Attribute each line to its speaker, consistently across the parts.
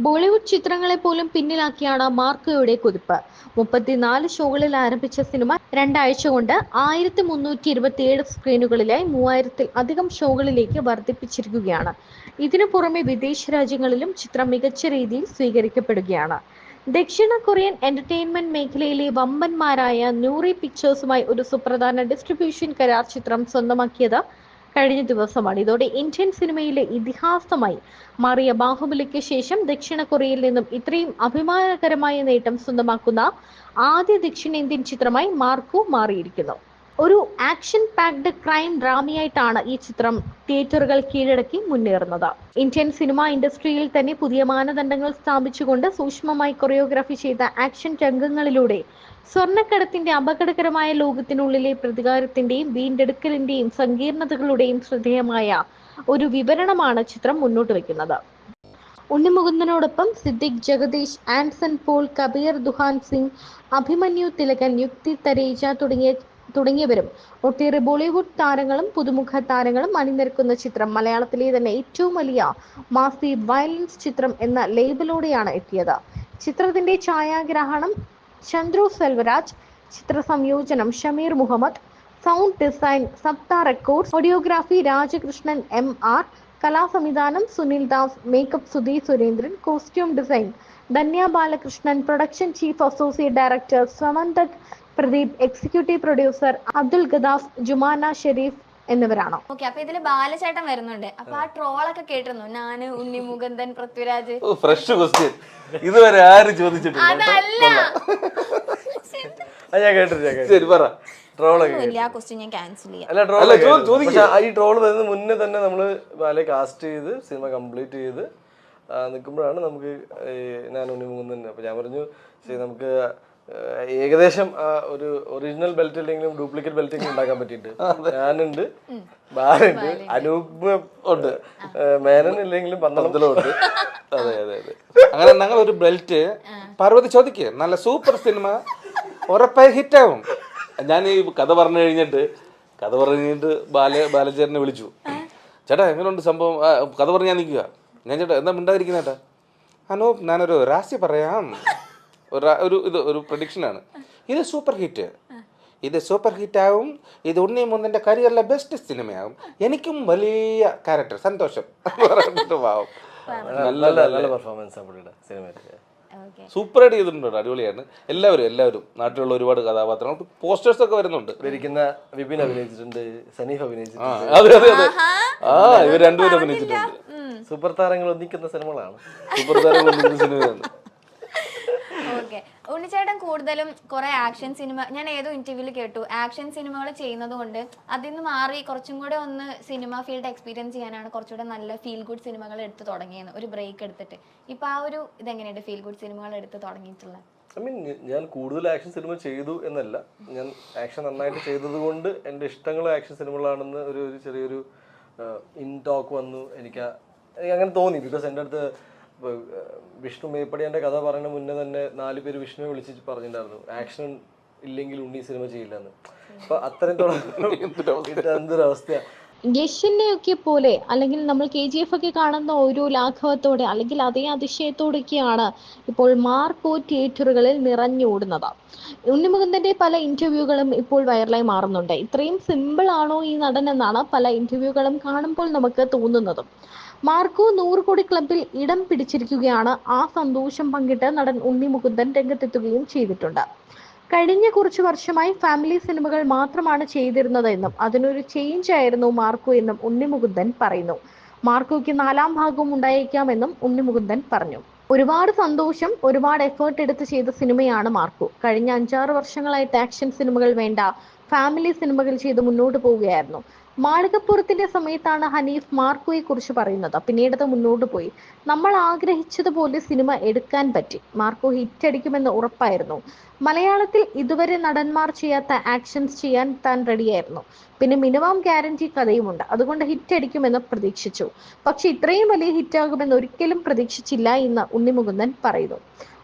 Speaker 1: ബോളിവുഡ് ചിത്രങ്ങളെ പോലും പിന്നിലാക്കിയാണ് മാർക്കോയുടെ കുതിപ്പ്. 34 ഷോകളിൽ ആരംഭിച്ച സിനിമ 2 ആഴ്ച കൊണ്ട് 1327 സ്ക്രീനുകളിലായി 3000-ൽ അധികം ഷോകളിലേക്ക് വർദ്ധിപ്പിച്ചിരിക്കുകയാണ്. ഇതിനു പുറമെ വിദേശ രാജ്യങ്ങളിലും ചിത്രം മികച്ച രീതിയിൽ സ്വീകരിക്കപ്പെടുകയാണ്. ദക്ഷിണ കൊറിയൻ എന്റർടൈൻമെന്റ് മേഖലയിലെ വമ്പന്മാരായ നൂറി പിക്ചേഴ്സുമായി ഒരു സുപ്രധാന ഡിസ്ട്രിബ്യൂഷൻ കരാർ ചിത്രം സ്വന്തമാക്കിയത് കഴിഞ്ഞ ദിവസമാണ്. ഇതോടെ ഇന്ത്യൻ സിനിമയിലെ ഇതിഹാസമായി മാറിയ ബാഹുബലിക്ക് ശേഷം ദക്ഷിണ കൊറിയയിൽ നിന്നും ഇത്രയും അഭിമാനകരമായ നേട്ടം സ്വന്തമാക്കുന്ന ആദ്യ ദക്ഷിണേന്ത്യൻ ചിത്രമായി മാർക്കോ മാറിയിരിക്കുന്നു. ഒരു ആക്ഷൻ പാക്ഡ് ക്രൈം ഡ്രാമയായിട്ടാണ് ഈ ചിത്രം തിയേറ്ററുകൾ കീഴടക്കി മുന്നേറുന്നത്. ഇന്ത്യൻ സിനിമാ ഇൻഡസ്ട്രിയിൽ തന്നെ പുതിയ മാനദണ്ഡങ്ങൾ സ്ഥാപിച്ചുകൊണ്ട് സൂക്ഷ്മമായി കൊറിയോഗ്രാഫി ചെയ്ത ആക്ഷൻ രംഗങ്ങളിലൂടെ സ്വർണ്ണക്കടത്തിന്റെ അപകടകരമായ ലോകത്തിനുള്ളിലെ പ്രതികാരത്തിന്റെയും വീണ്ടെടുക്കലിന്റെയും സങ്കീർണതകളുടെയും ശ്രദ്ധേയമായ ഒരു വിവരണമാണ് ചിത്രം മുന്നോട്ട് വയ്ക്കുന്നത്. ഉണ്ണിമുകുന്ദനോടൊപ്പം സിദ്ദിഖ്, ജഗദീഷ്, ആൻസൺ പോൾ, കബീർ ദുഹാൻ സിംഗ്, അഭിമന്യു തിലകൻ, യുക്തി തരേജ തുടങ്ങിയവരും ഒട്ടേറെ ബോളിവുഡ് താരങ്ങളും പുതുമുഖ താരങ്ങളും അണിനിരക്കുന്ന ചിത്രം മലയാളത്തിലെ തന്നെ ഏറ്റവും വലിയ മാസി വയലൻസ് ചിത്രം എന്ന ലേബലോടെയാണ് എത്തിയത്. ചിത്രത്തിന്റെ ഛായാഗ്രഹണം ചന്ദ്രു സെൽവരാജ്, ചിത്ര സംയോജനം Shameer Muhammad, sound design Sapta records, audiography Rajakrishnan MR, കലാസംവിധാനം Sunil Das, makeup Sudheer Surendran, costume design Dhanya Balakrishnan, production chief associate director Swamanthak Pradeep, executive producer Abdul Gadaf, Jumana Shareef എന്നിവരാണ്.
Speaker 2: ഓക്കെ, അപ്പൊ ഇതില് ബാലചേട്ടൻ വരുന്നുണ്ട്. അപ്പൊ ആ ട്രോളൊക്കെ കേട്ടിരുന്നു, ഞാന് ഉണ്ണി മുകുന്ദൻ, പൃഥ്വിരാജ്.
Speaker 3: ഫ്രഷ് ക്വസ്റ്റ്യൻ, ഇതുവരെ ആരും ചോദിച്ചിട്ടില്ല.
Speaker 2: അതല്ല
Speaker 3: ഞാൻ കേട്ടില്ല. ശരി പറ. ഈ ട്രോള് വരുന്ന മുന്നേ തന്നെ നമ്മള് ബാലെ കാസ്റ്റ് ചെയ്ത് സിനിമ കംപ്ലീറ്റ് ചെയ്ത് നിൽക്കുമ്പോഴാണ് നമുക്ക് ഞാൻ ഉണ്ണി മുകുന്ദൻ. അപ്പൊ ഞാൻ പറഞ്ഞു ശരി, നമുക്ക് ഏകദേശം ഒരു ഒറിജിനൽ ബെൽറ്റ് ഇല്ലെങ്കിലും ഡ്യൂപ്ലിക്കേറ്റ് ബെൽറ്റ് എങ്കിലും ഉണ്ടാക്കാൻ പറ്റിയിട്ടുണ്ട്. ഞാനുണ്ട്, ബാലുണ്ട്, അനൂപ് ഉണ്ട്, മേനൻ ഇല്ലെങ്കിലും 12 ഉണ്ട്. അതെ അതെ അതെ.
Speaker 4: അങ്ങനെ ഞങ്ങൾ ഒരു ബെൽറ്റ് പാർവതി ചോദിക്കുക, നല്ല സൂപ്പർ സിനിമ ഉറപ്പായി ഹിറ്റാവും. ഞാൻ ഈ കഥ പറഞ്ഞു കഴിഞ്ഞിട്ട് ബാലചേട്ടനെ വിളിച്ചു. ചേട്ടാ എങ്ങനെയുണ്ട് സംഭവം? കഥ പറഞ്ഞ് ഞാൻ നിൽക്കുക. ഞാൻ ചേട്ടാ എന്താ മിണ്ടാതിരിക്കുന്ന ചേട്ടാ? അനൂപ്, ഞാനൊരു രാശി പറയാം. ഒരു പ്രഡിക്ഷനാണ്. ഇത് സൂപ്പർ ഹിറ്റ് ആവും. ഇത് ഉണ്ണി മുകുന്ദന്റെ കരിയറിലെ ബെസ്റ്റ് സിനിമയാവും. എനിക്കും വലിയ ക്യാരക്ടർ, സന്തോഷം പറഞ്ഞിട്ട് പാവും.
Speaker 3: നല്ല പെർഫോമൻസ്
Speaker 4: സൂപ്പറായിട്ട് ചെയ്തിട്ടുണ്ട്. അടിപൊളിയാണ്. എല്ലാവരും നാട്ടിലുള്ള ഒരുപാട് കഥാപാത്രങ്ങൾ, പോസ്റ്റേഴ്സ് ഒക്കെ വരുന്നുണ്ട്.
Speaker 3: വിപിൻ അഭിനയിച്ചിട്ടുണ്ട്, സനീഫ് അഭിനയിച്ചിട്ടുണ്ട്.
Speaker 4: അതെ അതെ അതെ. ഇവർ രണ്ടുപേരും അഭിനയിച്ചിട്ടുണ്ട്.
Speaker 3: സൂപ്പർ താരങ്ങൾ ഒന്നിക്കുന്ന സിനിമകളാണ്.
Speaker 2: ഓക്കെ, ഉണ്ണിച്ചേട്ടൻ കൂടുതലും കുറെ ആക്ഷൻ സിനിമ, ഞാൻ ഏതോ ഇന്റർവ്യൂവിൽ കേട്ടു, ആക്ഷൻ സിനിമകൾ ചെയ്യുന്നത് കൊണ്ട് അതിൽ നിന്ന് മാറി കുറച്ചും കൂടെ ഒന്ന് സിനിമ ഫീൽഡ് എക്സ്പീരിയൻസ് ചെയ്യാനാണ് കുറച്ചുകൂടെ നല്ല ഫീൽ ഗുഡ് സിനിമകൾ എടുത്ത് തുടങ്ങിയത്, ഒരു ബ്രേക്ക് എടുത്തിട്ട്. ഇപ്പൊ ആ ഒരു ഇതെങ്ങനെയുണ്ട് ഫീൽ ഗുഡ് സിനിമകൾ എടുത്ത് തുടങ്ങിയിട്ടുള്ളത്?
Speaker 3: ഞാൻ കൂടുതൽ ആക്ഷൻ സിനിമ ചെയ്തു എന്നല്ല, ഞാൻ ആക്ഷൻ നന്നായിട്ട് ചെയ്തത് കൊണ്ട് എൻ്റെ ഇഷ്ടങ്ങൾ ആക്ഷൻ സിനിമകളാണെന്ന് ഒരു ചെറിയൊരു ഇൻ ടോക്ക് വന്നു. എനിക്ക് അങ്ങനെ തോന്നി. ബിക്കോസ് എൻ്റെ അടുത്ത് വിഷ്ണു മേപ്പടിയാൻ്റെ കഥ പറയുന്ന മുന്നേ തന്നെ 4 പേര് വിഷ്ണുവെ വിളിച്ച് പറഞ്ഞിട്ടുണ്ടായിരുന്നു, ആക്ഷൻ ഇല്ലെങ്കിൽ ഉണ്ണി സിനിമ ചെയ്യില്ലെന്ന്. അപ്പൊ അത്രയും എന്തൊരവസ്ഥയാണ്.
Speaker 1: യശിനെയൊക്കെ പോലെ അല്ലെങ്കിൽ നമ്മൾ KGF ഒക്കെ കാണുന്ന ഒരു ലാഘവത്തോടെ അല്ലെങ്കിൽ അതേ അതിശയത്തോടൊക്കെയാണ് ഇപ്പോൾ മാർക്കോ തിയേറ്ററുകളിൽ നിറഞ്ഞോടുന്നത്. ഉണ്ണിമുകുന്ദന്റെ പല ഇന്റർവ്യൂകളും ഇപ്പോൾ വൈറലായി മാറുന്നുണ്ട്. ഇത്രയും സിമ്പിൾ ആണോ ഈ നടൻ എന്നാണ് പല ഇന്റർവ്യൂകളും കാണുമ്പോൾ നമുക്ക് തോന്നുന്നതും. മാർക്കോ 100 കോടി ക്ലബിൽ ഇടം പിടിച്ചിരിക്കുകയാണ്. ആ സന്തോഷം പങ്കിട്ട് നടൻ ഉണ്ണി മുകുന്ദൻ രംഗത്തെത്തുകയും ചെയ്തിട്ടുണ്ട്. കഴിഞ്ഞ കുറച്ചു വർഷമായി ഫാമിലി സിനിമകൾ മാത്രമാണ് ചെയ്തിരുന്നത് എന്നും അതിനൊരു ചേഞ്ച് ആയിരുന്നു മാർക്കോ എന്നും ഉണ്ണി മുകുന്ദൻ പറയുന്നു. മാർക്കോയ്ക്ക് 4ാം ഭാഗവും ഉണ്ടായേക്കാമെന്നും ഉണ്ണി മുകുന്ദൻ പറഞ്ഞു. ഒരുപാട് സന്തോഷം, ഒരുപാട് എഫേർട്ട് എടുത്ത് ചെയ്ത സിനിമയാണ് മാർക്കോ. കഴിഞ്ഞ 5-6 വർഷങ്ങളായിട്ട് ആക്ഷൻ സിനിമകൾ വേണ്ട, ഫാമിലി സിനിമകൾ ചെയ്ത് മുന്നോട്ട് പോവുകയായിരുന്നു. മാളികപ്പുറത്തിന്റെ സമയത്താണ് ഹനീഫ് മാർക്കോയെ കുറിച്ച് പറയുന്നത്. പിന്നീട് അത് മുന്നോട്ട് പോയി. നമ്മൾ ആഗ്രഹിച്ചതുപോലെ സിനിമ എടുക്കാൻ പറ്റി. മാർക്കോ ഹിറ്റ് അടിക്കുമെന്ന് ഉറപ്പായിരുന്നു. മലയാളത്തിൽ ഇതുവരെ നടന്മാർ ചെയ്യാത്ത ആക്ഷൻസ് ചെയ്യാൻ താൻ റെഡിയായിരുന്നു. പിന്നെ മിനിമം ഗ്യാരണ്ടി കഥയുമുണ്ട്. അതുകൊണ്ട് ഹിറ്റ് അടിക്കുമെന്ന് പ്രതീക്ഷിച്ചു. പക്ഷെ ഇത്രയും വലിയ ഹിറ്റാകുമെന്ന് ഒരിക്കലും പ്രതീക്ഷിച്ചില്ല എന്ന് ഉണ്ണി മുകുന്ദൻ പറയുന്നു.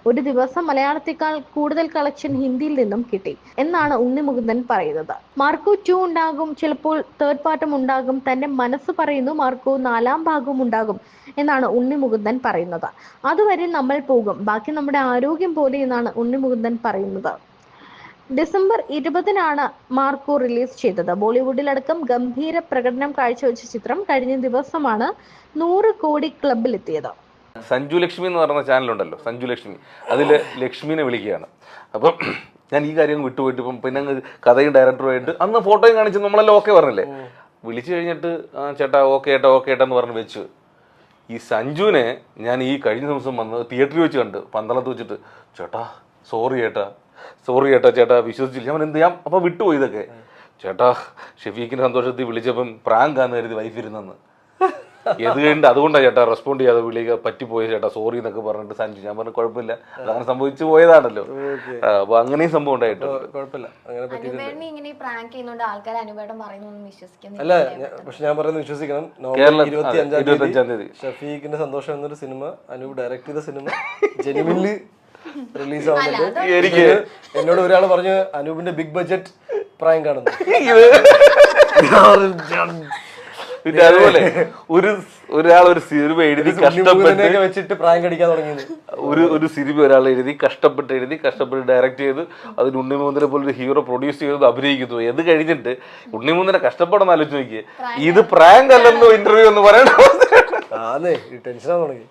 Speaker 1: ഒരു ദിവസം മലയാളത്തെക്കാൾ കൂടുതൽ കളക്ഷൻ ഹിന്ദിയിൽ നിന്നും കിട്ടി എന്നാണ് ഉണ്ണി മുകുന്ദൻ പറയുന്നത്. മാർക്കോ 2 ഉണ്ടാകും, ചിലപ്പോൾ തേർഡ് പാർട്ടും ഉണ്ടാകും. തന്റെ മനസ്സ് പറയുന്നു മാർക്കോ 4ാം ഭാഗവും ഉണ്ടാകും എന്നാണ് ഉണ്ണി മുകുന്ദൻ പറയുന്നത്. അതുവരെ നമ്മൾ പോകും, ബാക്കി നമ്മുടെ ആരോഗ്യം പോലെ എന്നാണ് ഉണ്ണി മുകുന്ദൻ പറയുന്നത്. ഡിസംബർ 20-നാണ് മാർക്കോ റിലീസ് ചെയ്തത്. ബോളിവുഡിലടക്കം ഗംഭീര പ്രകടനം കാഴ്ചവെച്ച ചിത്രം കഴിഞ്ഞ ദിവസമാണ് 100 കോടി ക്ലബിലെത്തിയത്.
Speaker 4: സഞ്ജു ലക്ഷ്മി എന്ന് പറയുന്ന ചാനലുണ്ടല്ലോ, സഞ്ജു ലക്ഷ്മി, അതിൽ ലക്ഷ്മിനെ വിളിക്കുകയാണ്. അപ്പം ഞാൻ ഈ കാര്യം വിട്ടുപോയിട്ട് ഇപ്പം പിന്നെ കഥയും ഡയറക്ടറുമായിട്ട് അന്ന് ഫോട്ടോയും കാണിച്ച് നമ്മളെല്ലാം ഓക്കെ പറഞ്ഞില്ലേ, വിളിച്ചു കഴിഞ്ഞിട്ട് ചേട്ടാ ഓക്കെ ഏട്ടാ എന്ന് പറഞ്ഞ് വെച്ചു. ഈ സഞ്ജുവിനെ ഞാൻ ഈ കഴിഞ്ഞ ദിവസം വന്ന് തിയേറ്ററിൽ വെച്ച് കണ്ട്, പന്തളത്ത് വെച്ചിട്ട്, ചേട്ടാ സോറി ചേട്ടാ വിശ്വസിച്ചില്ല. ഞാൻ എന്ത് ചെയ്യാം, അപ്പൊ വിട്ടുപോയി ഇതൊക്കെ. ചേട്ടാ ഷെഫീഖിന്റെ സന്തോഷത്തിൽ വിളിച്ചപ്പം പ്രാങ്കാന്ന് കരുതി വൈഫ് ഇരുന്നെന്ന്. ഏത് കഴിഞ്ഞിട്ട് അതുകൊണ്ടാണ് ചേട്ടാ റെസ്പോണ്ട് ചെയ്യാതെ വിളിക്കുക പറ്റിപ്പോയി ചേട്ടാ സോറി എന്നൊക്കെ പറഞ്ഞിട്ട് സഞ്ജു. ഞാൻ പറഞ്ഞു കുഴപ്പമില്ല, അതങ്ങനെ സംഭവിച്ചു പോയതാണല്ലോ. അപ്പൊ അങ്ങനെയും സംഭവം ഉണ്ടായിട്ടുണ്ട്.
Speaker 3: കുഴപ്പമില്ല, അങ്ങനെ
Speaker 2: അനുപേടിനെ ഇങ്ങനെ ഈ പ്രാങ്ക് ചെയ്യുന്നോണ്ട് ആൾക്കാർ അനുപേടം പറയുന്നൊന്നും വിശ്വസിക്കുന്നില്ല.
Speaker 3: അല്ല, പക്ഷെ ഞാൻ പറയുന്നത് വിശ്വസിക്കണം. നവംബർ 25-ാം തീയതി ഷഫീഖിന്റെ സന്തോഷം എന്നൊരു സിനിമ അനൂപ് ഡയറക്ട് ചെയ്ത സിനിമ ജെനുവിൻലി റിലീസ് ആവുന്നുണ്ട്. എനിക്ക് എന്നോട് ഒരാൾ പറഞ്ഞു അനൂപിന്റെ ബിഗ് ബഡ്ജറ്റ് പ്രാങ്ക് ആണെന്ന്.
Speaker 4: പിന്നെ അതുപോലെ ഒരാൾ ഒരു സിനിമ എഴുതി കഷ്ടപ്പെട്ട്
Speaker 3: വെച്ചിട്ട് പ്രാങ്ക് അടിക്കാൻ തുടങ്ങിയത്.
Speaker 4: ഒരു സിനിമ ഒരാൾ കഷ്ടപ്പെട്ട് ഡയറക്ട് ചെയ്ത് അതിന് ഉണ്ണിമുകുന്ദനെ പോലെ ഒരു ഹീറോ പ്രൊഡ്യൂസ് ചെയ്ത് അഭിനയിക്കുന്നു. ഇത് കഴിഞ്ഞിട്ട് ഉണ്ണിമുകുന്ദനെ കഷ്ടപ്പെടാൻ ആലോചിച്ച് നോക്കിയേ, ഇത് പ്രാങ്ക് അല്ലെന്നോ ഇന്റർവ്യൂ എന്ന് പറയണോ?
Speaker 3: ടെൻഷനാ തുടങ്ങി.